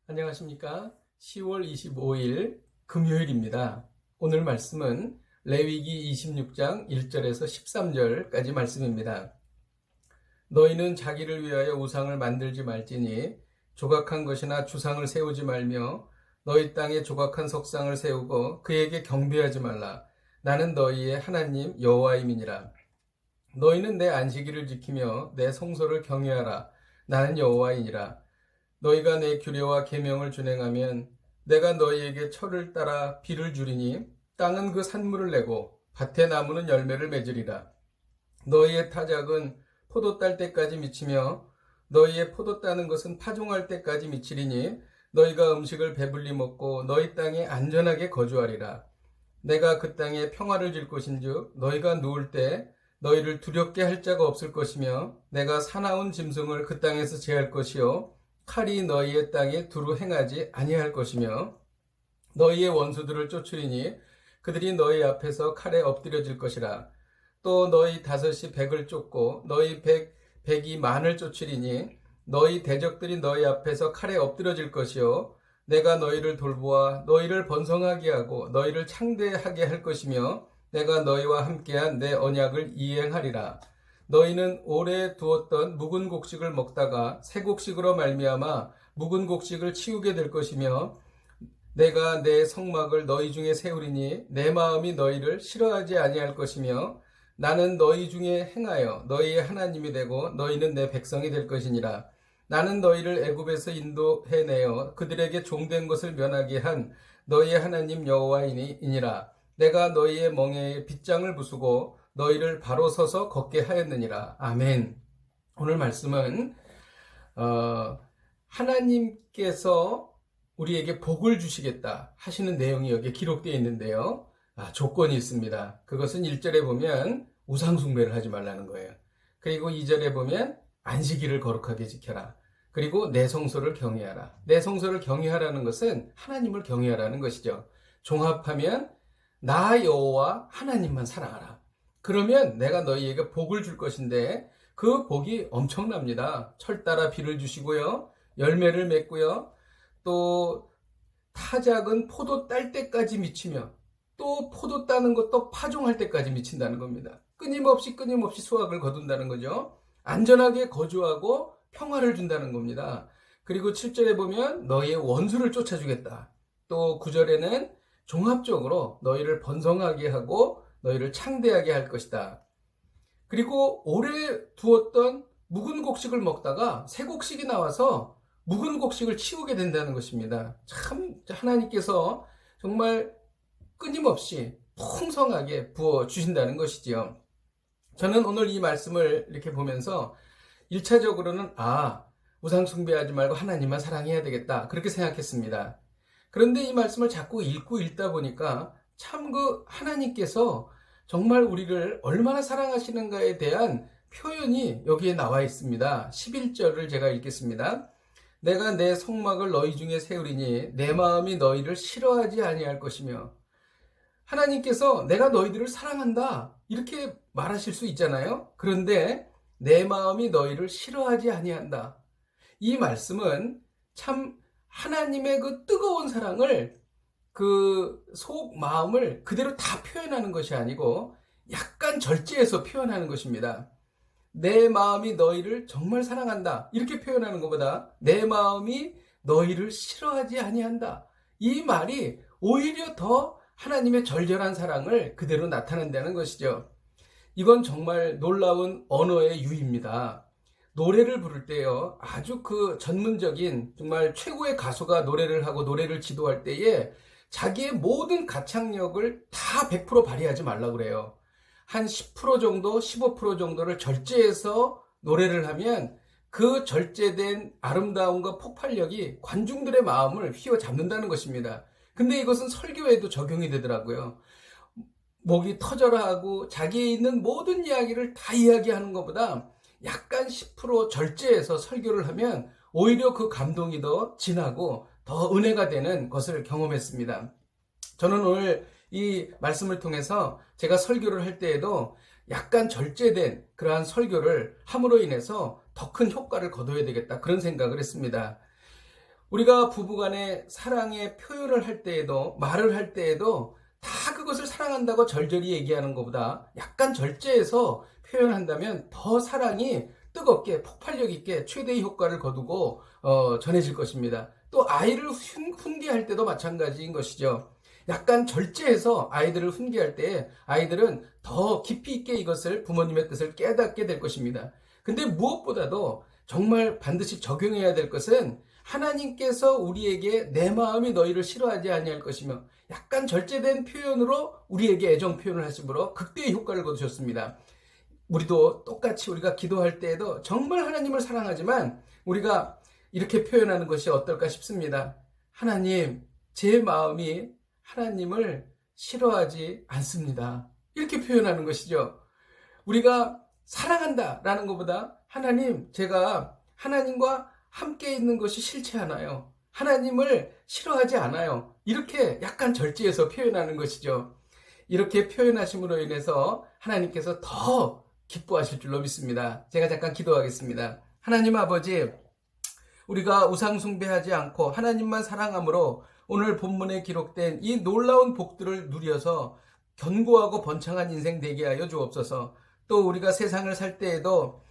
안녕하십니까? 10월 25일 금요일입니다. 오늘 말씀은 레위기 26장 1절에서 13절까지 말씀입니다. 너희는 자기를 위하여 우상을 만들지 말지니 조각한 것이나 주상을 세우지 말며 너희 땅에 조각한 석상을 세우고 그에게 경배하지 말라. 나는 너희의 하나님 여호와임이니라. 너희는 내 안식일을 지키며 내 성소를 경외하라. 나는 여호와이니라. 너희가 내 규례와 계명을 준행하면 내가 너희에게 철을 따라 비를 주리니 땅은 그 산물을 내고 밭의 나무는 열매를 맺으리라. 너희의 타작은 포도 딸 때까지 미치며 너희의 포도 따는 것은 파종할 때까지 미치리니 너희가 음식을 배불리 먹고 너희 땅에 안전하게 거주하리라. 내가 그 땅에 평화를 줄 것인즉 너희가 누울 때 너희를 두렵게 할 자가 없을 것이며 내가 사나운 짐승을 그 땅에서 제할 것이요 칼이 너희의 땅에 두루 행하지 아니할 것이며 너희의 원수들을 쫓으리니 그들이 너희 앞에서 칼에 엎드려질 것이라. 또 너희 다섯이 백을 쫓고 너희 백이 만을 쫓으리니 너희 대적들이 너희 앞에서 칼에 엎드려질 것이요 내가 너희를 돌보아 너희를 번성하게 하고 너희를 창대하게 할 것이며 내가 너희와 함께한 내 언약을 이행하리라. 너희는 오래 두었던 묵은 곡식을 먹다가 새 곡식으로 말미암아 묵은 곡식을 치우게 될 것이며 내가 내 성막을 너희 중에 세우리니 내 마음이 너희를 싫어하지 아니할 것이며 나는 너희 중에 행하여 너희의 하나님이 되고 너희는 내 백성이 될 것이니라. 나는 너희를 애굽에서 인도해내어 그들에게 종된 것을 면하게 한 너희의 하나님 여호와이니라. 내가 너희의 멍에에 빗장을 부수고 너희를 바로 서서 걷게 하였느니라. 아멘. 오늘 말씀은 하나님께서 우리에게 복을 주시겠다 하시는 내용이 여기에 기록되어 있는데요. 조건이 있습니다. 그것은 1절에 보면 우상 숭배를 하지 말라는 거예요. 그리고 2절에 보면 안식일을 거룩하게 지켜라. 그리고 내 성소를 경외하라. 내 성소를 경외하라는 것은 하나님을 경외하라는 것이죠. 종합하면 나 여호와 하나님만 사랑하라. 그러면 내가 너희에게 복을 줄 것인데 그 복이 엄청납니다. 철 따라 비를 주시고요. 열매를 맺고요. 또 타작은 포도 딸 때까지 미치며 또 포도 따는 것도 파종할 때까지 미친다는 겁니다. 끊임없이 수확을 거둔다는 거죠. 안전하게 거주하고 평화를 준다는 겁니다. 그리고 7절에 보면 너희의 원수를 쫓아주겠다. 또 9절에는 종합적으로 너희를 번성하게 하고 너희를 창대하게 할 것이다. 그리고 오래 두었던 묵은 곡식을 먹다가 새 곡식이 나와서 묵은 곡식을 치우게 된다는 것입니다. 참 하나님께서 정말 끊임없이 풍성하게 부어주신다는 것이지요. 저는 오늘 이 말씀을 이렇게 보면서 1차적으로는 우상 숭배하지 말고 하나님만 사랑해야 되겠다 그렇게 생각했습니다. 그런데 이 말씀을 자꾸 읽다 보니까 참 하나님께서 정말 우리를 얼마나 사랑하시는가에 대한 표현이 여기에 나와 있습니다. 11절을 제가 읽겠습니다. 내가 내 성막을 너희 중에 세우리니 내 마음이 너희를 싫어하지 아니할 것이며 하나님께서 내가 너희들을 사랑한다 이렇게 말하실 수 있잖아요. 그런데 내 마음이 너희를 싫어하지 아니한다. 이 말씀은 참 하나님의 그 뜨거운 사랑을 속 마음을 그대로 다 표현하는 것이 아니고 약간 절제해서 표현하는 것입니다. 내 마음이 너희를 정말 사랑한다 이렇게 표현하는 것보다 내 마음이 너희를 싫어하지 아니한다 이 말이 오히려 더 하나님의 절절한 사랑을 그대로 나타낸다는 것이죠. 이건 정말 놀라운 언어의 유희입니다. 노래를 부를 때요 아주 전문적인 정말 최고의 가수가 노래를 하고 노래를 지도할 때에 자기의 모든 가창력을 다 100% 발휘하지 말라고 그래요. 한 10% 정도, 15% 정도를 절제해서 노래를 하면 그 절제된 아름다움과 폭발력이 관중들의 마음을 휘어잡는다는 것입니다. 근데 이것은 설교에도 적용이 되더라고요. 목이 터져라 하고 자기에 있는 모든 이야기를 다 이야기하는 것보다 약간 10% 절제해서 설교를 하면 오히려 그 감동이 더 진하고 더 은혜가 되는 것을 경험했습니다. 저는 오늘 이 말씀을 통해서 제가 설교를 할 때에도 약간 절제된 그러한 설교를 함으로 인해서 더 큰 효과를 거둬야 되겠다 그런 생각을 했습니다. 우리가 부부간에 사랑의 표현을 할 때에도, 말을 할 때에도 다 그것을 사랑한다고 절절히 얘기하는 것보다 약간 절제해서 표현한다면 더 사랑이 뜨겁게 폭발력 있게 최대의 효과를 거두고 전해질 것입니다. 또 아이를 훈계할 때도 마찬가지인 것이죠. 약간 절제해서 아이들을 훈계할 때 아이들은 더 깊이 있게 이것을 부모님의 뜻을 깨닫게 될 것입니다. 근데 무엇보다도 정말 반드시 적용해야 될 것은 하나님께서 우리에게 내 마음이 너희를 싫어하지 아니할 것이며 약간 절제된 표현으로 우리에게 애정 표현을 하심으로 극대의 효과를 거두셨습니다. 우리도 똑같이 우리가 기도할 때에도 정말 하나님을 사랑하지만 우리가 이렇게 표현하는 것이 어떨까 싶습니다. 하나님, 제 마음이 하나님을 싫어하지 않습니다. 이렇게 표현하는 것이죠. 우리가 사랑한다라는 것보다 하나님, 제가 하나님과 함께 있는 것이 싫지 않아요. 하나님을 싫어하지 않아요. 이렇게 약간 절제해서 표현하는 것이죠. 이렇게 표현하심으로 인해서 하나님께서 더 기뻐하실 줄로 믿습니다. 제가 잠깐 기도하겠습니다. 하나님 아버지, 우리가 우상 숭배하지 않고 하나님만 사랑함으로 오늘 본문에 기록된 이 놀라운 복들을 누려서 견고하고 번창한 인생 되게 하여 주옵소서. 또 우리가 세상을 살 때에도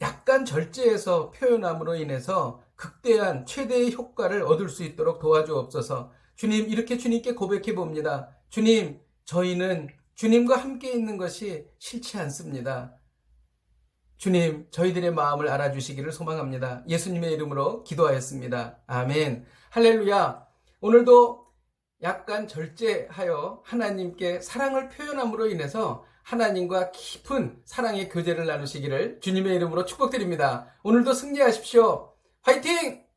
약간 절제해서 표현함으로 인해서 극대한 최대의 효과를 얻을 수 있도록 도와주옵소서. 주님, 이렇게 주님께 고백해 봅니다. 주님, 저희는 주님과 함께 있는 것이 싫지 않습니다. 주님, 저희들의 마음을 알아주시기를 소망합니다. 예수님의 이름으로 기도하였습니다. 아멘. 할렐루야. 오늘도 약간 절제하여 하나님께 사랑을 표현함으로 인해서 하나님과 깊은 사랑의 교제를 나누시기를 주님의 이름으로 축복드립니다. 오늘도 승리하십시오. 화이팅!